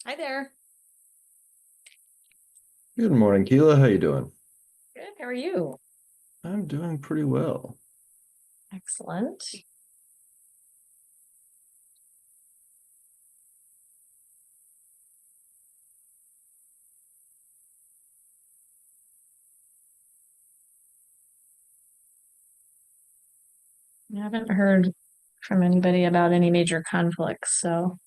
Hi there. Good morning, Keela. How you doing? Good. How are you? I'm doing pretty well. Excellent. I haven't heard from anybody about any major conflicts, so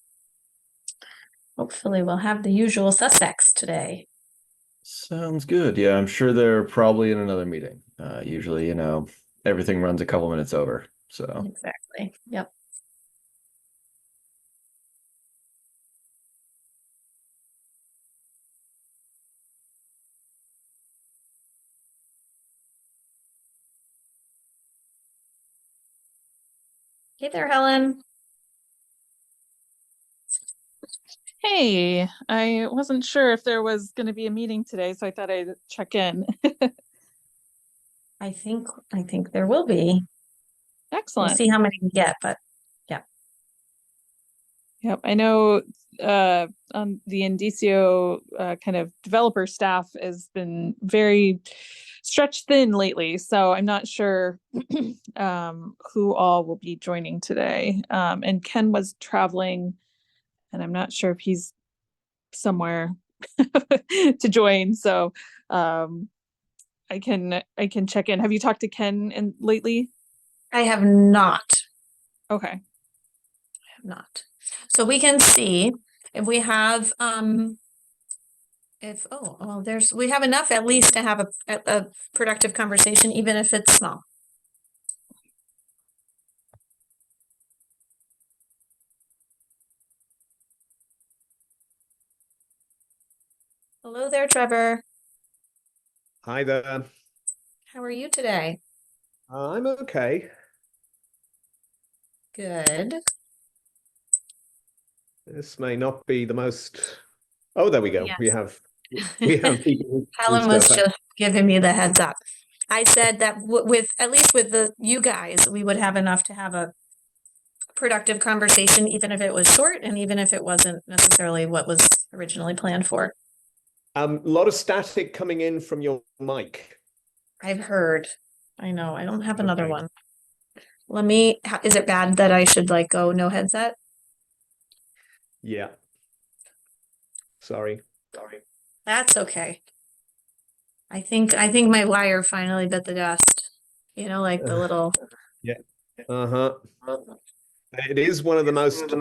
hopefully we'll have the usual suspects today. Sounds good. Yeah, I'm sure they're probably in another meeting. Usually, everything runs a couple minutes over. So, Exactly. Yep. Hey there, Helen. Hey, I wasn't sure if there was going to be a meeting today, so I thought I'd check in. I think there will be. We'll Excellent. see how many we get, but yeah. Yep, I know on the Indicio kind of developer staff has been very stretched thin lately, so I'm not sure who all will be joining today. And Ken was traveling, and I'm not sure if he's somewhere to join, so um, I can check in. Have you talked to Ken lately? I have not. Okay. I have not. So we can see if we have if oh well there's we have enough at least to have a productive conversation, even if it's small. Hello there, Trevor. Hi there. How are you today? I'm okay. Good. This may not be the most. Oh, there we go. We Yes. have we have people who Helen was stuff. just giving me the heads up. I said that with at least with the you guys, we would have enough to have a productive conversation, even if it was short and even if it wasn't necessarily what was originally planned for. A lot of static coming in from your mic. I've heard. I know. I don't have another Okay. one. Is it bad that I should like go no headset? Yeah. Sorry. Sorry. That's okay. I think my wire finally bit the dust. You know, like the little Yeah. Uh-huh. It is one of the most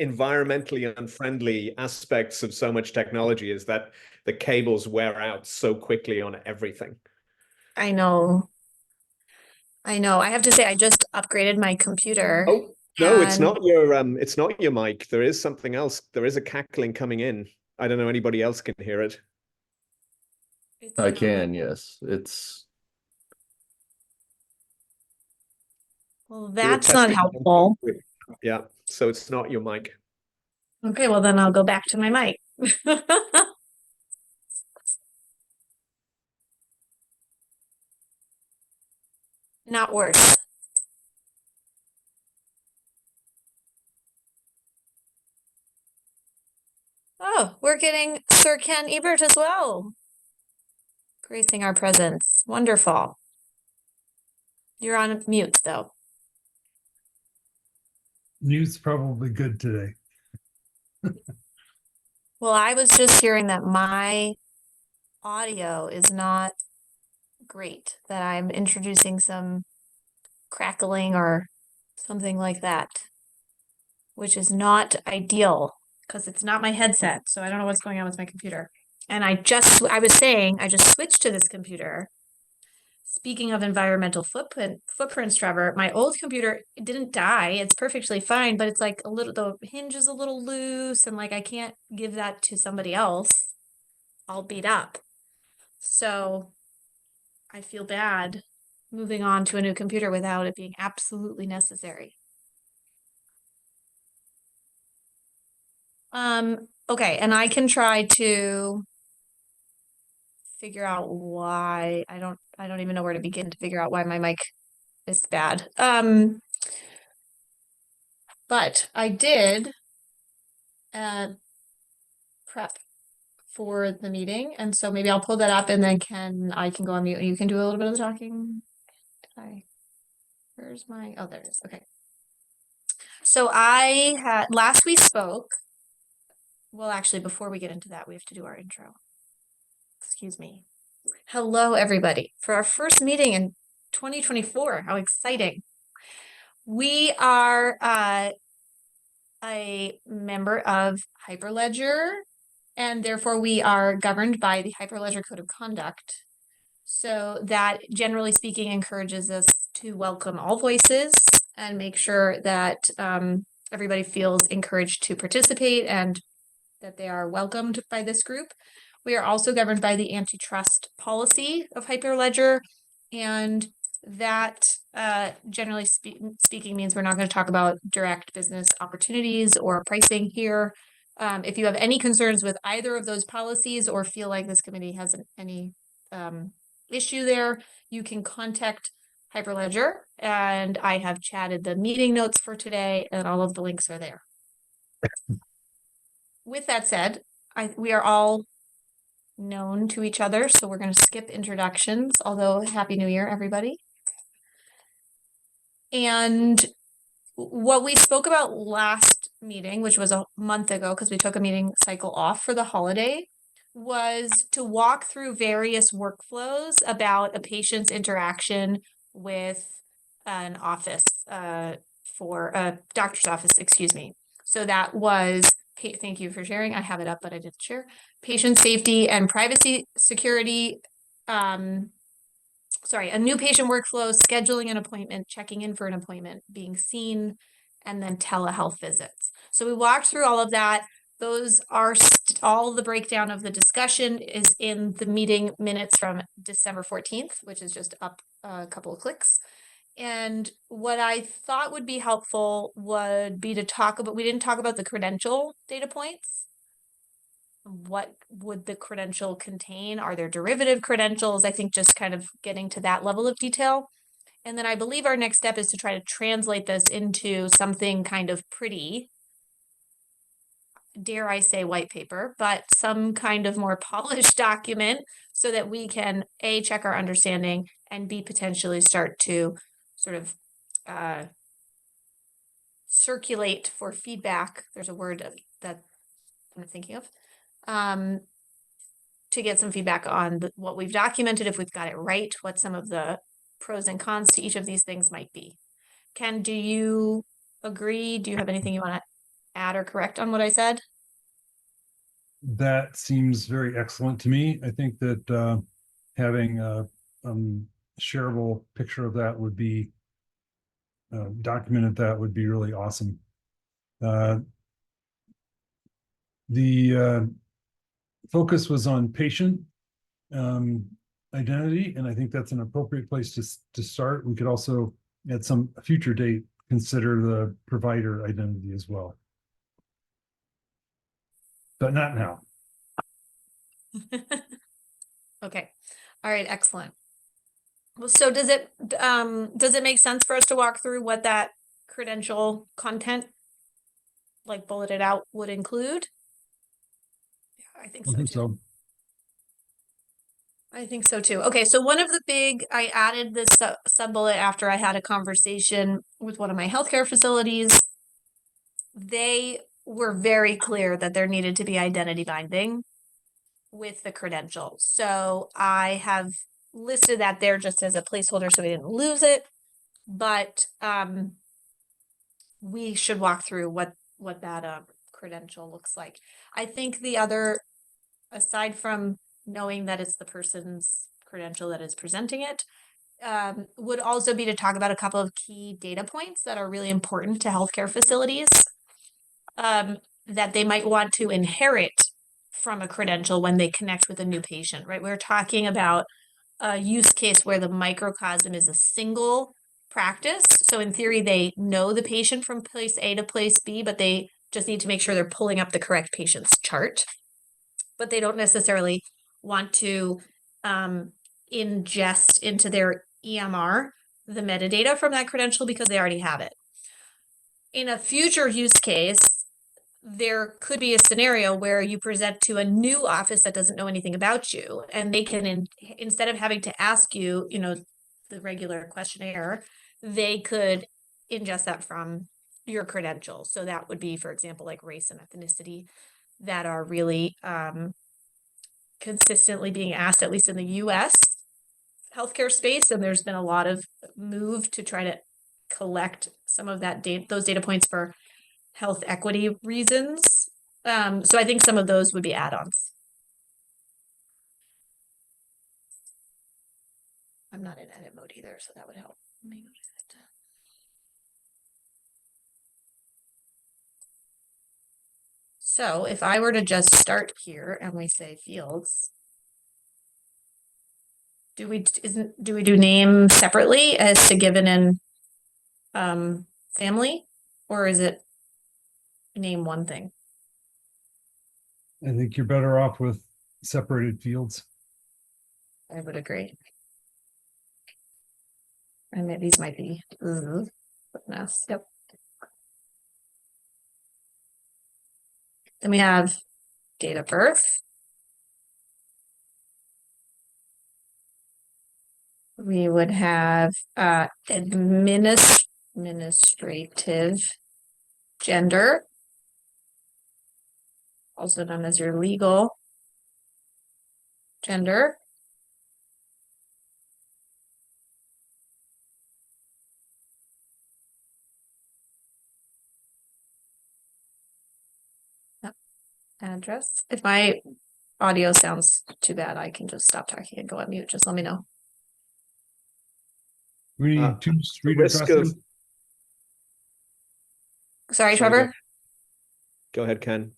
environmentally unfriendly aspects of so much technology is that the cables wear out so quickly on everything. I know. I know. I have to say I just upgraded my computer Oh, no, and it's not your mic. There is something else. There is a cackling coming in. I don't know anybody else can hear it. it's I not. can, yes. It's Well, Do a that's not testing. helpful. Yeah, so it's not your mic. Okay, well then I'll go back to my mic. Not worse. Oh, we're getting Sir Ken Ebert as well, gracing our presence. Wonderful. You're on mute though. Mute's probably good today. Well, I was just hearing that my audio is not great, that I'm introducing some crackling or something like that, which is not ideal because it's not my headset. So I don't know what's going on with my computer. And I was saying, I just switched to this computer. Speaking of environmental footprints, Trevor, my old computer didn't die. It's perfectly fine, but it's like the hinge is a little loose and like I can't give that to somebody else. All beat up. So I feel bad moving on to a new computer without it being absolutely necessary. Okay, and I can try to figure out why I don't even know where to begin to figure out why my mic is bad. But I did prep for the meeting. And so maybe I'll pull that up and then I can go on mute. You can do a little bit of the talking. Where's my, oh, there it is. Okay. So last we spoke, well, actually, before we get into that, we have to do our intro. Excuse me. Hello, everybody. For our first meeting in 2024, how exciting. We are a member of Hyperledger, and therefore we are governed by the Hyperledger Code of Conduct. So that, generally speaking, encourages us to welcome all voices and make sure that everybody feels encouraged to participate and that they are welcomed by this group. We are also governed by the antitrust policy of Hyperledger, and that generally speaking means we're not going to talk about direct business opportunities or pricing here. If you have any concerns with either of those policies or feel like this committee has any issue there, you can contact Hyperledger, and I have chatted the meeting notes for today, and all of the links are there. With that said, we are all known to each other, so we're going to skip introductions, although Happy New Year, everybody. And what we spoke about last meeting, which was a month ago, because we took a meeting cycle off for the holiday, was to walk through various workflows about a patient's interaction with an office, for a doctor's office, excuse me. So that was, thank you for sharing. I have it up, but I didn't share. Patient safety and privacy security. A new patient workflow, scheduling an appointment, checking in for an appointment, being seen, and then telehealth visits. So we walked through all of that. Those are all the breakdown of the discussion is in the meeting minutes from December 14th, which is just up a couple of clicks. And what I thought would be helpful would be to talk about, we didn't talk about the credential data points. What would the credential contain? Are there derivative credentials? I think just kind of getting to that level of detail. And then I believe our next step is to try to translate this into something kind of pretty, dare I say white paper, but some kind of more polished document so that we can A, check our understanding, and B, potentially start to sort of circulate for feedback. There's a word that I'm thinking of. To get some feedback on what we've documented, if we've got it right, what some of the pros and cons to each of these things might be. Ken, do you agree? Do you have anything you want to add or correct on what I said? That seems very excellent to me. I think that having a shareable picture of that would be documented. That would be really awesome. The focus was on patient identity, and I think that's an appropriate place to start. We could also, at some future date, consider the provider identity as well, but not now. Okay. All right. Excellent. Well, so does it make sense for us to walk through what that credential content, like bulleted out, would include? Yeah, I think so too. I think so too. Okay, so one of the I added this sub-bullet after I had a conversation with one of my healthcare facilities. They were very clear that there needed to be identity binding with the credential. So I have listed that there just as a placeholder so we didn't lose it. But we should walk through what that credential looks like. I think the other, aside from knowing that it's the person's credential that is presenting it, would also be to talk about a couple of key data points that are really important to healthcare facilities that they might want to inherit from a credential when they connect with a new patient, right? We're talking about a use case where the microcosm is a single practice. So in theory, they know the patient from place A to place B, but they just need to make sure they're pulling up the correct patient's chart. But they don't necessarily want to ingest into their EMR the metadata from that credential because they already have it. In a future use case, there could be a scenario where you present to a new office that doesn't know anything about you, and they can, instead of having to ask you, the regular questionnaire, they could ingest that from your credentials. So that would be, for example, like race and ethnicity that are really consistently being asked, at least in the US healthcare space. And there's been a lot of move to try to collect some of that data, those data points for health equity reasons. So I think some of those would be add-ons. I'm not in edit mode either, so that would help. Let me go to that. So if I were to just start here and we say fields, do we do name separately as to given and family, or is it name one thing? I think you're better off with separated fields. I would agree. And these might be mess. Yep. Then we have date of birth. We would have administrative gender, also known as your legal gender. Address. If my audio sounds too bad, I can just stop talking and go on mute. Just let me know. We need two street risk addresses. of- Sorry, Sorry, Trevor. Go ahead, Ken.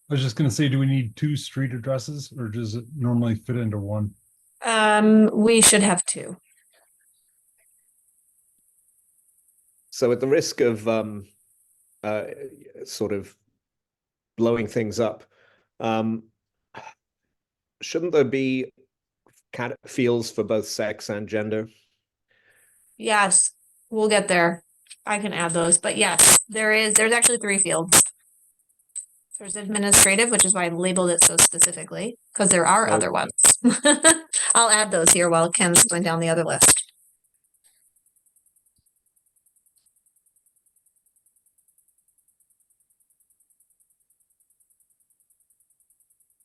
I was just gonna say, do we need two street addresses or does it normally fit into one? We should have two. So at the risk of sort of blowing things up, shouldn't there be fields for both sex and gender? Yes, we'll get there. I can add those, but yes, there's actually 3 fields. There's administrative, which is why I labeled it so specifically, because there are other Okay. ones. I'll add those here while Ken's going down the other list.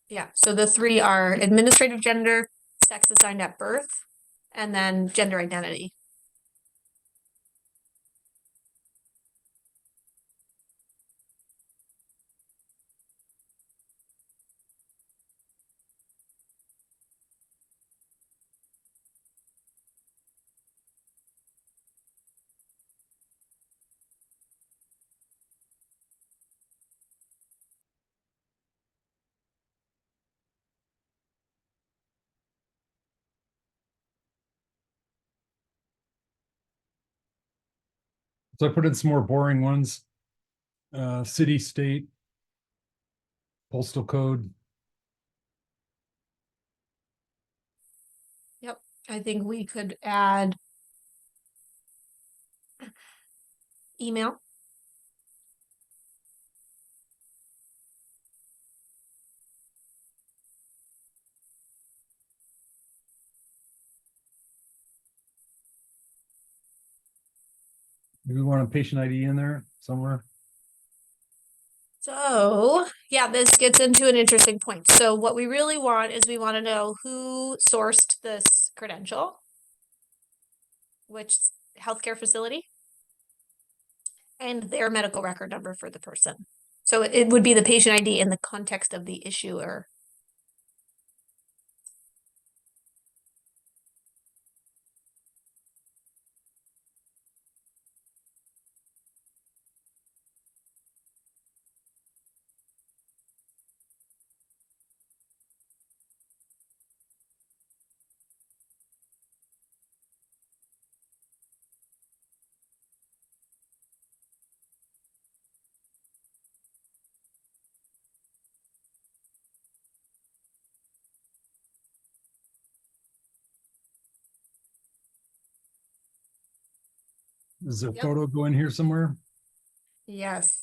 Yeah, so the 3 are administrative gender, sex assigned at birth, and then gender identity. So I put in some more boring ones. City, state, postal code. Yep, I think we could add email. Maybe we want a patient ID in there somewhere. So, yeah, this gets into an interesting point. So what we really want is we want to know who sourced this credential, which healthcare facility, and their medical record number for the person. So it would be the patient ID in the context of the issuer. Does a Yep. photo go in here somewhere? Yes.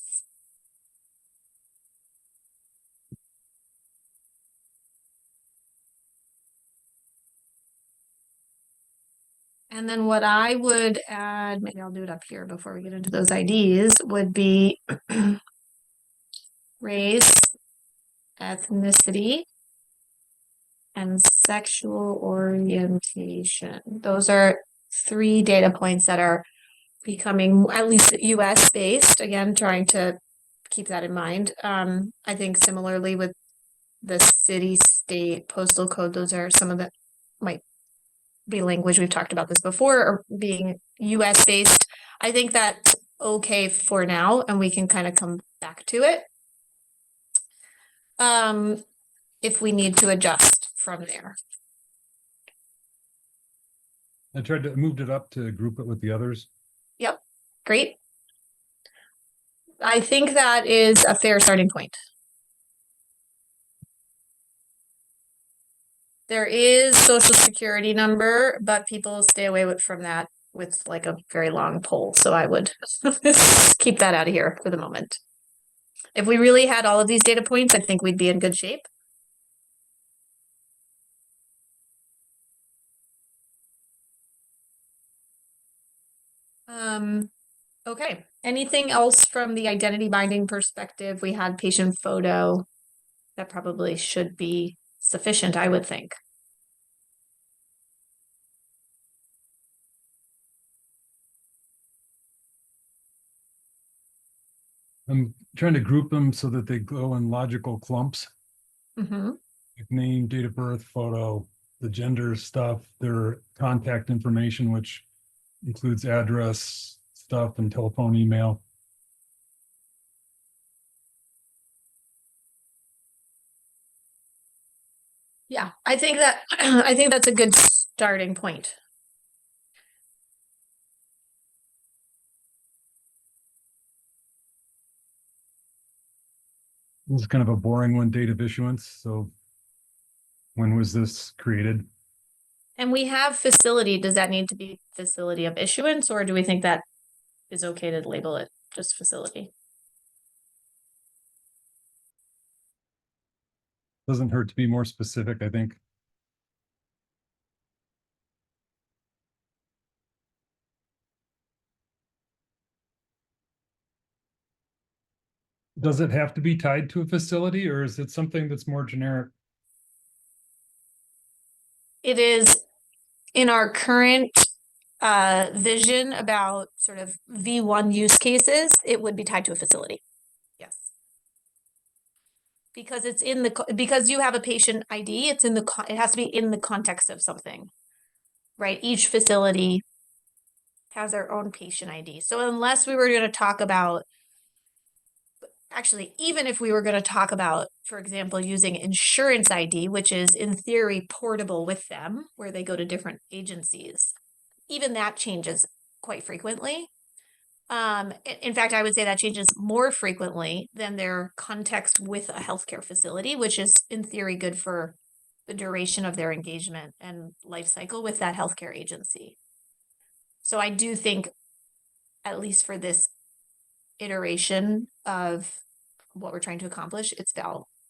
And then what I would add, maybe I'll do it up here before we get into those IDs, would be race, ethnicity, and sexual orientation. Those are 3 data points that are becoming at least US based. Again, trying to keep that in mind. I think similarly with the city, state, postal code, those are some of the might be language. We've talked about this before, or being US based. I think that's okay for now, and we can kind of come back to it. If we need to adjust from there. I tried to moved it up to group it with the others. Yep, great. I think that is a fair starting point. There is social security number, but people stay away from that with like a very long poll. So I would keep that out of here for the moment. If we really had all of these data points, I think we'd be in good shape. Okay. Anything else from the identity binding perspective? We had patient photo. That probably should be sufficient, I would think. I'm trying to group them so that they go in logical clumps. Mm-hmm. Like name, date of birth, photo, the gender stuff, their contact information, which includes address stuff and telephone, email. Yeah, I think that I think that's a good starting point. This is kind of a boring one, date of issuance. So when was this created? And we have facility. Does that need to be facility of issuance, or do we think that is okay to label it just facility? Doesn't hurt to be more specific, I think. Does it have to be tied to a facility, or is it something that's more generic? It is in our current vision about sort of V1 use cases, it would be tied to a facility. Yes. Because it's in the, because you have a patient ID, it's in the, it has to be in the context of something, right? Each facility has their own patient ID. So unless we were going to talk about, actually, even if we were going to talk about, for example, using insurance ID, which is in theory portable with them, where they go to different agencies, even that changes quite frequently. In fact, I would say that changes more frequently than their context with a healthcare facility, which is in theory good for the duration of their engagement and life cycle with that healthcare agency. So I do think, at least for this iteration of what we're trying to accomplish, it's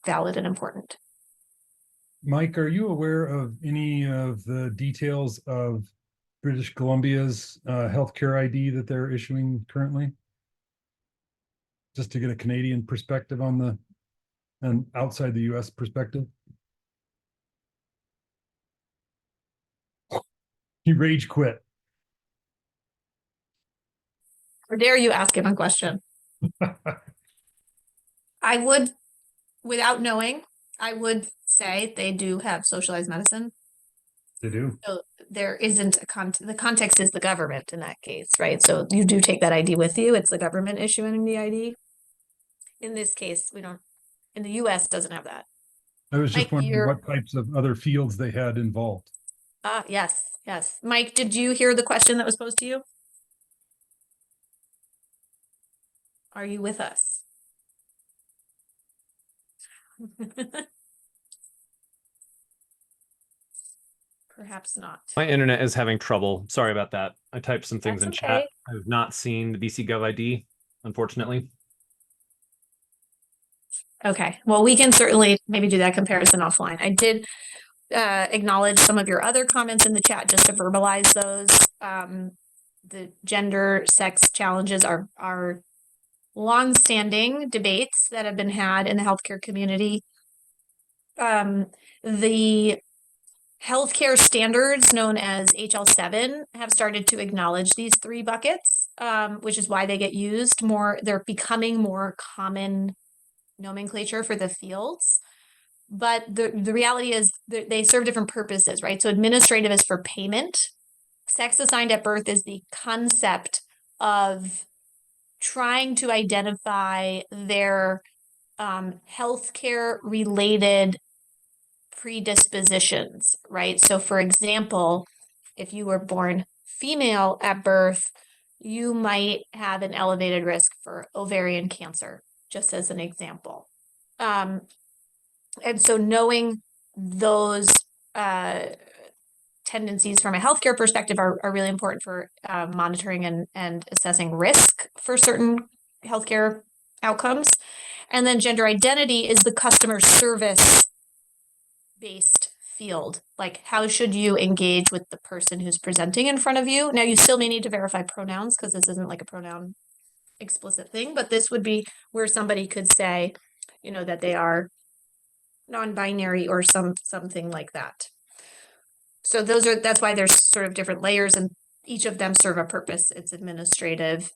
valid and important. Mike, are you aware of any of the details of British Columbia's healthcare ID that they're issuing currently? Just to get a Canadian perspective on the, and outside the US perspective. He rage quit. Or dare you ask him a question? I would, without knowing, I would say they do have socialized medicine. They do. So there isn't a the context is the government in that case, right? So you do take that ID with you. It's the government issuing the ID. In this case, we don't, in the US doesn't have that. I was just Mike, wondering what types of other fields they had involved. Yes, yes. Mike, did you hear the question that was posed to you? Are you with us? Perhaps not. My internet is having trouble. Sorry about that. I typed some things That's in okay. chat. I have not seen the BC Gov ID, unfortunately. Okay, well, we can certainly maybe do that comparison offline. I did acknowledge some of your other comments in the chat just to verbalize those. the gender sex challenges are longstanding debates that have been had in the healthcare community. The healthcare standards known as HL7 have started to acknowledge these three buckets, which is why they get used more. They're becoming more common nomenclature for the fields. But the reality is they serve different purposes, right? So administrative is for payment. Sex assigned at birth is the concept of trying to identify their healthcare related predispositions, right? So for example, if you were born female at birth, you might have an elevated risk for ovarian cancer, just as an example. And so knowing those tendencies from a healthcare perspective are really important for monitoring and assessing risk for certain healthcare outcomes. And then gender identity is the customer service based field. Like, how should you engage with the person who's presenting in front of you? Now, you still may need to verify pronouns because this isn't like a pronoun explicit thing, but this would be where somebody could say, you know, that they are non-binary or something like that. So that's why there's sort of different layers, and each of them serve a purpose. It's administrative,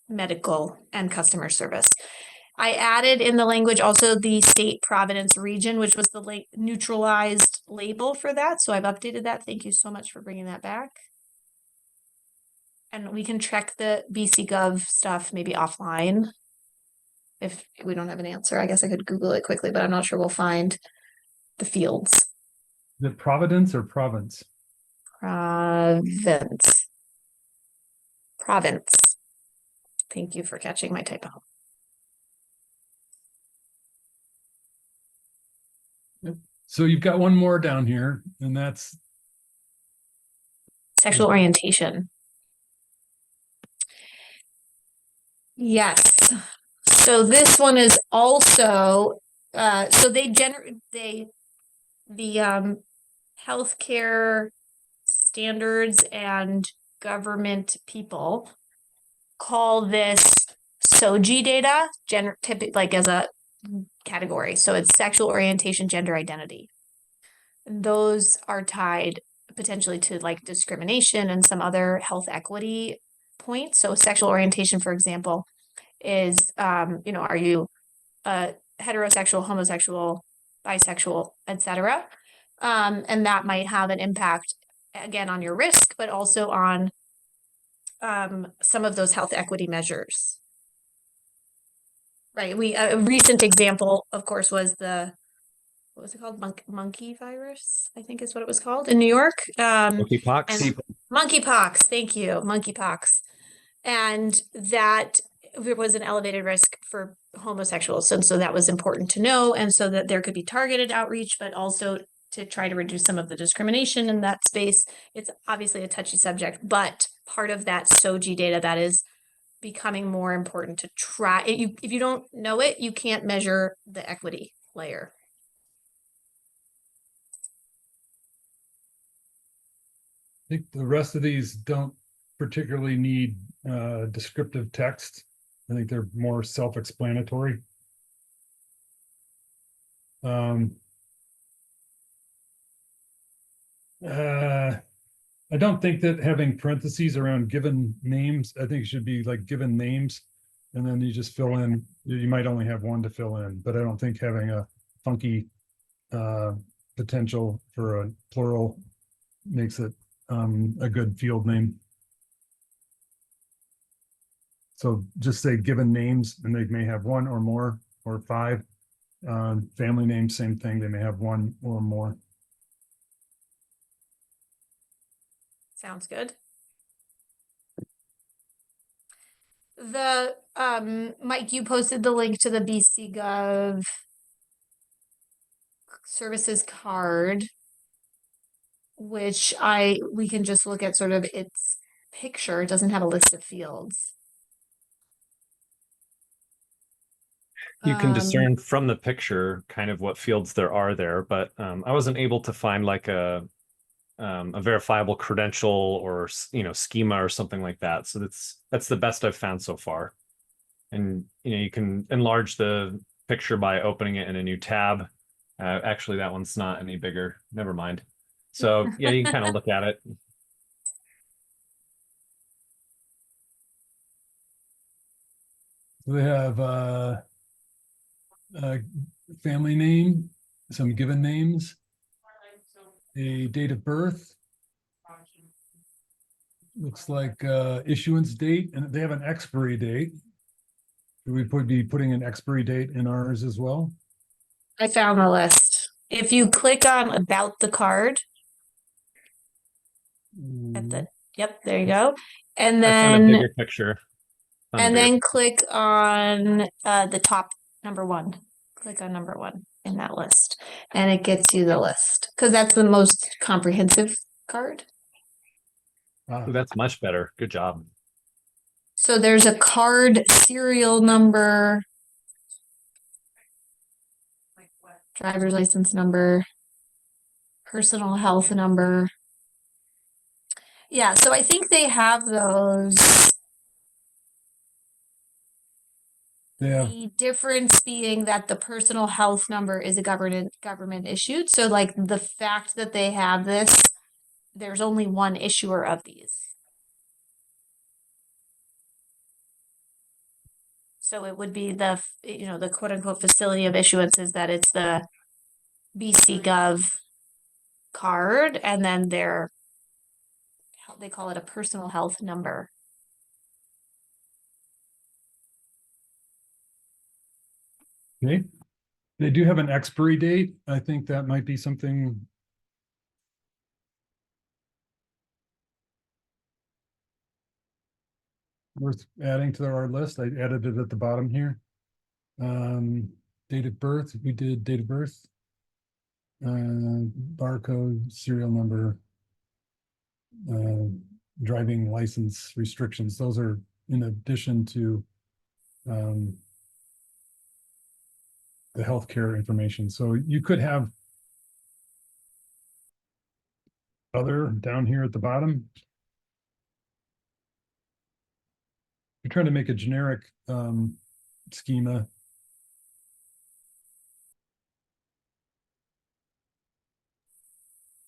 medical, and customer service. I added in the language also the state, province, region, which was the neutralized label for that. So I've updated that. Thank you so much for bringing that back. And we can check the BC Gov stuff maybe offline if we don't have an answer. I guess I could Google it quickly, but I'm not sure we'll find the fields. The Providence or province? Province. Province. Thank you for catching my typo. So you've got one more down here, and that's Sexual orientation. Yes. So this one is also so the healthcare standards and government people call this SOGI data, like as a category. So it's sexual orientation, gender identity. And those are tied potentially to like discrimination and some other health equity points. So sexual orientation, for example, is, you know, are you heterosexual, homosexual, bisexual, etc. And that might have an impact again on your risk, but also on some of those health equity measures. Right. A recent example, of course, was what was it called? Monkey virus, I think is what it was called in New York. Monkeypox. Monkeypox. Thank you. Monkeypox. And that there was an elevated risk for homosexuals. And so that was important to know. And so that there could be targeted outreach, but also to try to reduce some of the discrimination in that space. It's obviously a touchy subject, but part of that SOGI data that is becoming more important to try. If you don't know it, you can't measure the equity layer. I think the rest of these don't particularly need descriptive text. I think they're more self-explanatory. I don't think that having parentheses around given names, I think it should be like given names, and then you just fill in, you might only have one to fill in, but I don't think having a funky potential for a plural makes it a good field name. So just say given names, and they may have one or more or five. Family names, same thing. They may have one or more. Sounds good. The Mike, you posted the link to the BC Gov services card, which we can just look at sort of its picture. It doesn't have a list of fields. You can discern from the picture kind of what fields there are there, but I wasn't able to find like a a verifiable credential or schema or something like that. So that's the best I've found so far. And you can enlarge the picture by opening it in a new tab. Actually, that one's not any bigger. Never mind. So yeah, you can kind of look at it. They have a family name, some given names, a date of birth. Looks like issuance date, and they have an expiry date. Should we be putting an expiry date in ours as well? I found the list. If you click on about the card at the, yep, there you go. And I found a then bigger picture. Found a bigger click on the top number one. Click on number one in that list, and it gets you the list because that's the most comprehensive card. Ooh, that's much better. Good job. So there's a card serial number, driver's license number, personal health number. Yeah, so I think they have those. Yeah, The difference being that the personal health number is a government issued. So like the fact that they have this, there's only one issuer of these. So it would be the quote unquote facility of issuance is that it's the BC Gov card, and then they call it a personal health number. okay. They do have an expiry date. I think that might be something worth adding to our list. I added it at the bottom here. Date of birth, we did date of birth. Barcode, serial number, driving license restrictions. Those are in addition to the healthcare information. So you could have other down here at the bottom. You're trying to make a generic schema.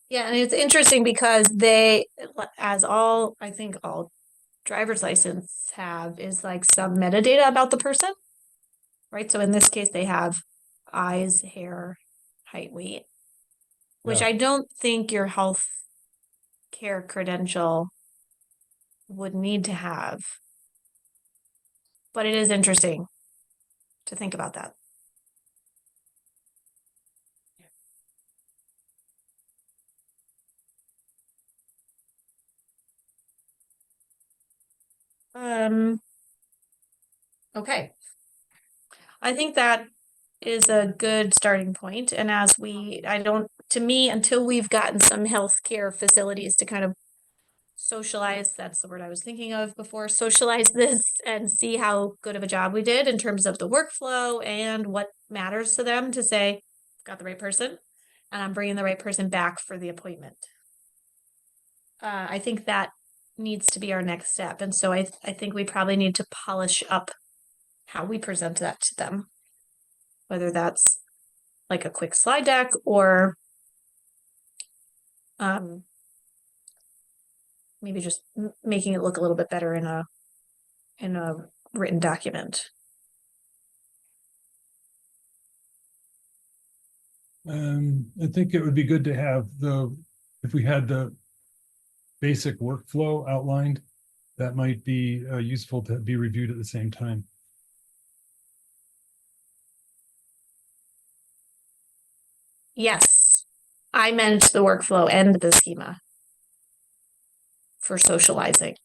Yeah, and it's interesting because they, as all, I think all driver's license have is like some metadata about the person, right? So in this case, they have eyes, hair, height, weight, which Yeah. I don't think your health care credential would need to have. But it is interesting to think about that. Okay. I think that is a good starting point. And to me, until we've gotten some healthcare facilities to kind of socialize, that's the word I was thinking of before, socialize this and see how good of a job we did in terms of the workflow and what matters to them to say, got the right person, and I'm bringing the right person back for the appointment. I think that needs to be our next step. And so I think we probably need to polish up how we present that to them, whether that's like a quick slide deck or maybe just making it look a little bit better in a written document. I think it would be good to have if we had the basic workflow outlined, that might be useful to be reviewed at the same time. Yes, I meant the workflow and the schema for socializing.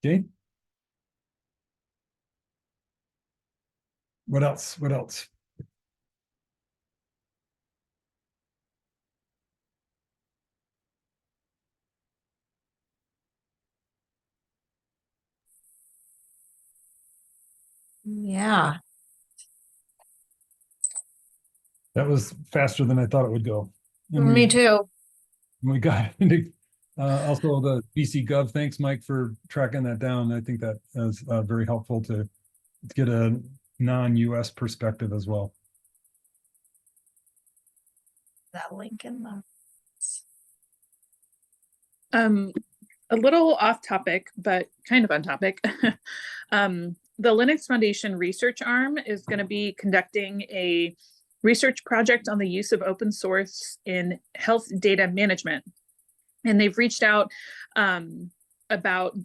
Okay. What else? What else? Yeah. That was faster than I thought it would go. And Me we, too. we got into also the BC Gov. Thanks, Mike, for tracking that down. I think that is very helpful to get a non-US perspective as well. That link in the. A little off topic, but kind of on topic. The Linux Foundation research arm is going to be conducting a research project on the use of open source in health data management. And they've reached out about,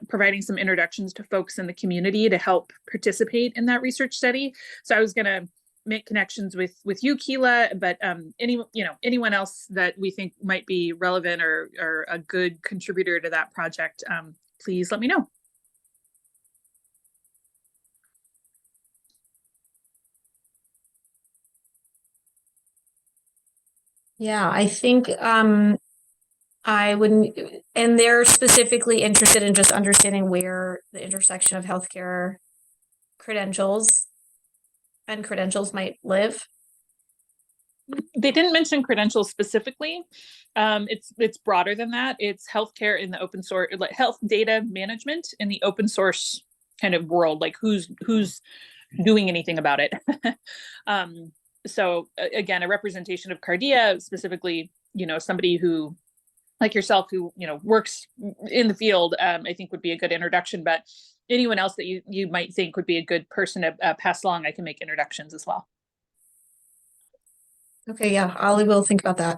providing some introductions to folks in the community to help participate in that research study. So I was going to make connections with you, Keela, but anyone else that we think might be relevant or a good contributor to that project, please let me know. Yeah, I think I wouldn't, and they're specifically interested in just understanding where the intersection of healthcare credentials might live. They didn't mention credentials specifically. It's broader than that. It's healthcare in the open source, like health data management in the open source kind of world, like who's doing anything about it. So again, a representation of Cardea, specifically, somebody who, like yourself, who works in the field, I think would be a good introduction. But anyone else that you might think would be a good person to pass along, I can make introductions as well. Okay, yeah, Ollie will think about that.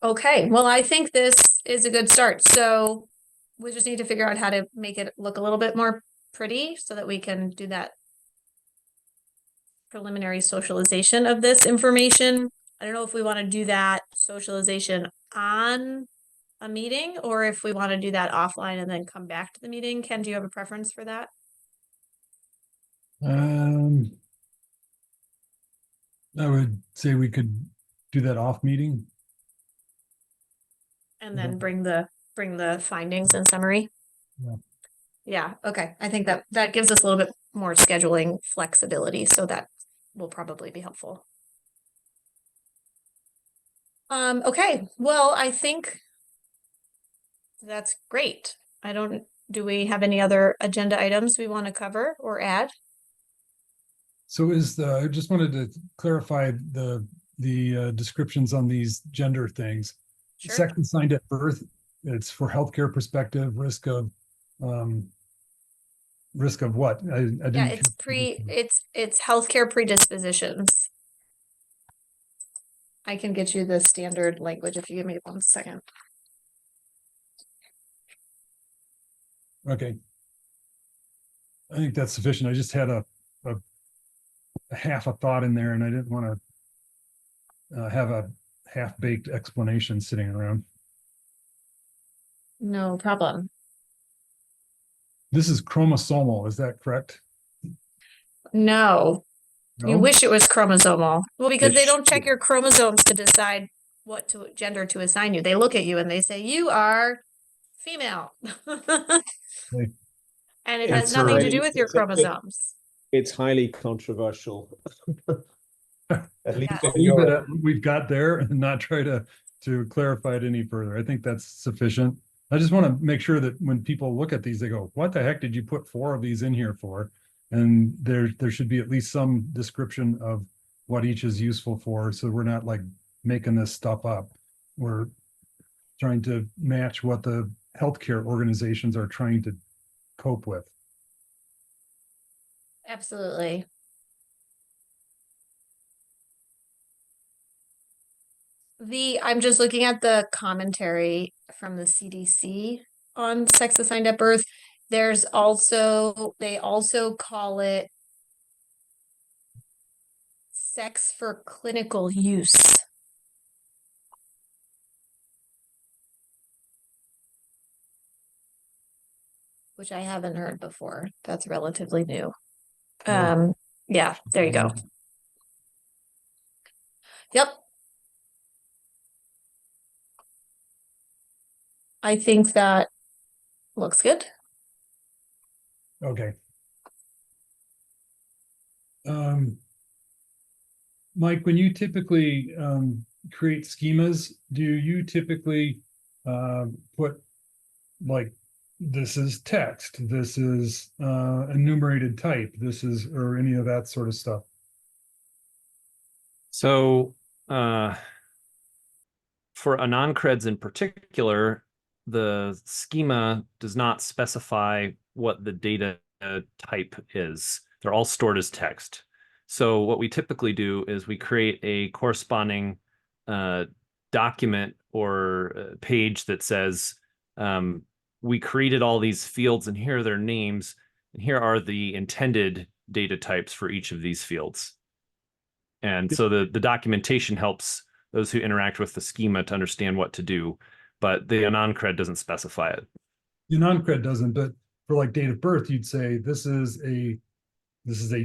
Okay, well, I think this is a good start. So we just need to figure out how to make it look a little bit more pretty so that we can do that preliminary socialization of this information. I don't know if we want to do that socialization on a meeting or if we want to do that offline and then come back to the meeting. Ken, do you have a preference for that? I would say we could do that off meeting. And then bring the findings and summary. Yeah. Yeah, okay. I think that gives us a little bit more scheduling flexibility, so that will probably be helpful. Okay, well, I think that's great. Do we have any other agenda items we want to cover or add? So I just wanted to clarify the descriptions on these gender things. Sure. Sex assigned at birth, it's for healthcare perspective, risk of what? I Yeah, didn't. it's healthcare predispositions. I can get you the standard language if you give me 1 second. Okay. I think that's sufficient. I just had a half a thought in there and I didn't want to have a half-baked explanation sitting around. No problem. This is chromosomal, is that correct? No. You No? wish it was chromosomal. Well, because It they don't check should. your chromosomes to decide what gender to assign you. They look at you and they say, you are female. Okay. And it has It's nothing to do highly- with your it's a- chromosomes. It's highly controversial. At least Yeah. in Europe. We've got there and not try to clarify it any further. I think that's sufficient. I just want to make sure that when people look at these, they go, what the heck did you put 4 of these in here for? And there should be at least some description of what each is useful for. So we're not like making this stuff up. We're trying to match what the healthcare organizations are trying to cope with. Absolutely. I'm just looking at the commentary from the CDC on sex assigned at birth. They also call it sex for clinical use. Which I haven't heard before. That's relatively new. Yeah, there you go. Yep. I think that Looks good. Okay. Mike, when you typically create schemas, do you typically put like this is text, this is enumerated type, this is, or any of that sort of stuff? So for AnonCreds in particular, the schema does not specify what the data type is. They're all stored as text. So what we typically do is we create a corresponding document or page that says, we created all these fields and here are their names, and here are the intended data types for each of these fields. And so the documentation helps those who interact with the schema to understand what to do, but the AnonCred doesn't specify it. The non-cred doesn't, but for like date of birth, you'd say this is a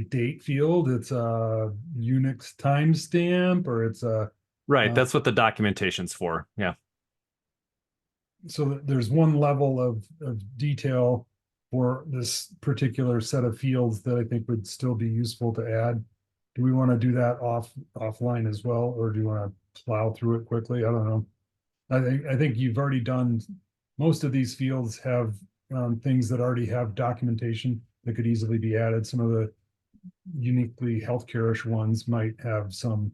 date field, it's a Unix timestamp, or it's a Right, that's what the documentation's for. Yeah. so that there's one level of detail for this particular set of fields that I think would still be useful to add. Do we want to do that offline as well, or do you want to plow through it quickly? I don't know. I think you've already done, most of these fields have things that already have documentation that could easily be added. Some of the uniquely healthcare-ish ones might have some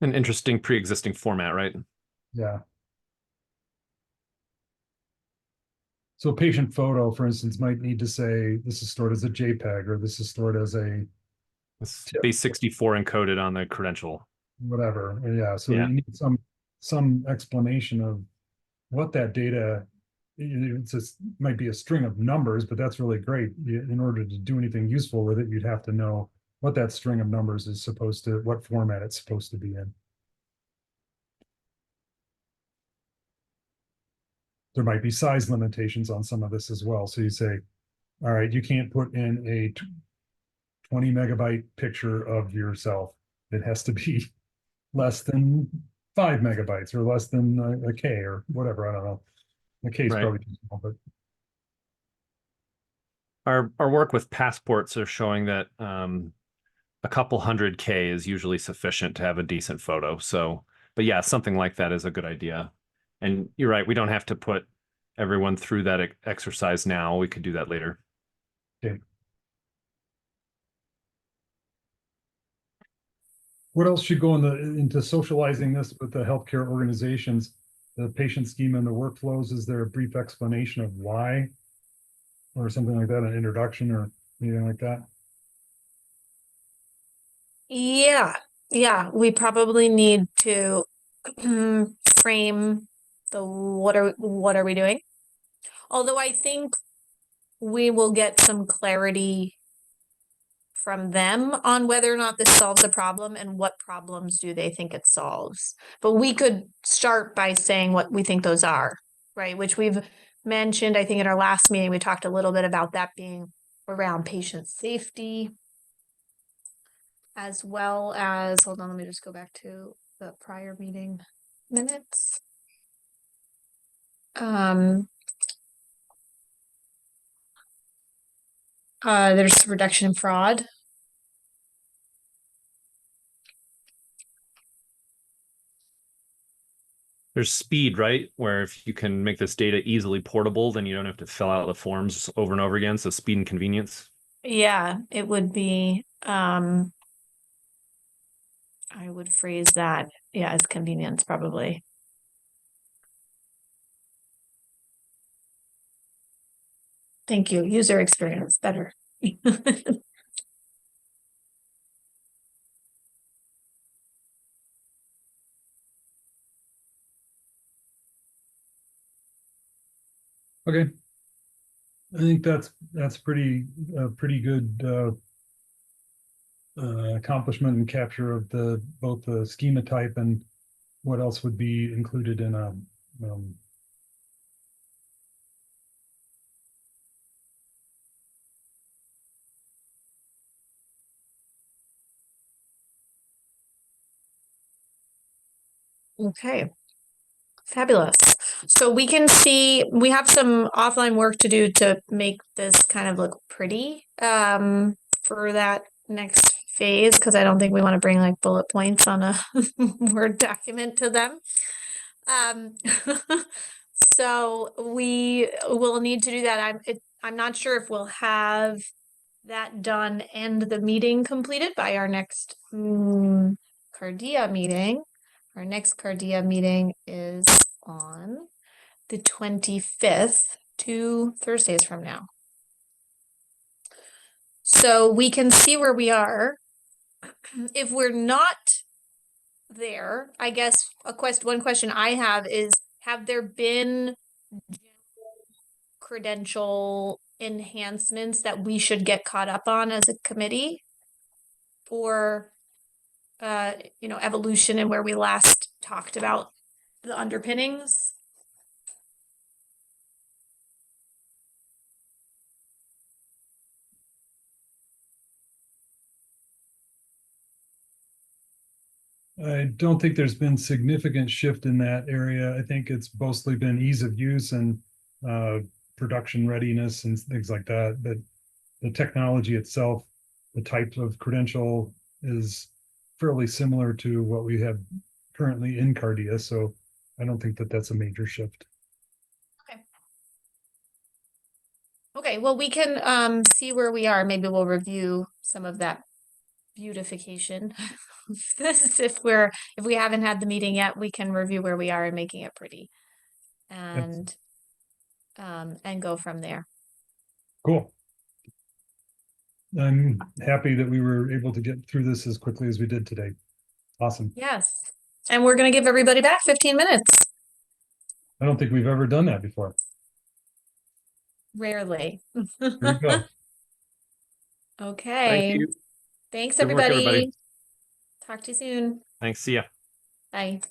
An interesting pre-existing format, right? yeah. So a patient photo, for instance, might need to say this is stored as a JPEG, or this is stored as a It's base 64 encoded on the credential. whatever. Yeah, so Yeah. you need some explanation of what that data. It's just might be a string of numbers, but that's really great. In order to do anything useful with it, you'd have to know what that string of numbers is supposed to, what format it's supposed to be in. There might be size limitations on some of this as well. So you say, all right, you can't put in a 20 megabyte picture of yourself. It has to be less than 5 megabytes or less than a K or whatever. I don't know. The K is Right. probably too small, but Our work with passports are showing that a couple hundred K is usually sufficient to have a decent photo. So, but yeah, something like that is a good idea. And you're right, we don't have to put everyone through that exercise now. We could do that later. okay. What else should go into socializing this with the healthcare organizations? The patient schema and the workflows, is there a brief explanation of why? Or something like that, an introduction or anything like that? Yeah, yeah, we probably need to frame the what are we doing? Although I think we will get some clarity from them on whether or not this solves a problem and what problems do they think it solves. But we could start by saying what we think those are, right? Which we've mentioned, I think in our last meeting, we talked a little bit about that being around patient safety, as well as, hold on, let me just go back to the prior meeting minutes. There's reduction in fraud. There's speed, right? Where if you can make this data easily portable, then you don't have to fill out the forms over and over again. So speed and convenience. Yeah, it would be, I would phrase that, yeah, as convenience probably. Thank you. User experience, better. Okay. I think that's pretty good accomplishment and capture of both the schema type and what else would be included in a Okay. Fabulous. So we can see, we have some offline work to do to make this kind of look pretty for that next phase, because I don't think we want to bring like bullet points on a Word document to them. So we will need to do that. I'm not sure if we'll have that done and the meeting completed by our next Cardea meeting. Our next Cardea meeting is on the 25th, 2 Thursdays from now. So we can see where we are. If we're not there, I guess one question I have is, have there been credential enhancements that we should get caught up on as a committee? Or evolution and where we last talked about the underpinnings? I don't think there's been significant shift in that area. I think it's mostly been ease of use and production readiness and things like that. But the technology itself, the type of credential is fairly similar to what we have currently in Cardea. So I don't think that that's a major shift. Okay, well, we can see where we are. Maybe we'll review some of that beautification. This, if we haven't had the meeting yet, we can review where we are in making it pretty and go from there. Cool. I'm happy that we were able to get through this as quickly as we did today. Awesome. Yes. And we're going to give everybody back 15 minutes. I don't think we've ever done that before. Rarely. Here we go. Okay. Thank you. Thanks, Good work, everybody. everybody. Talk to you soon. Thanks. See ya. Bye.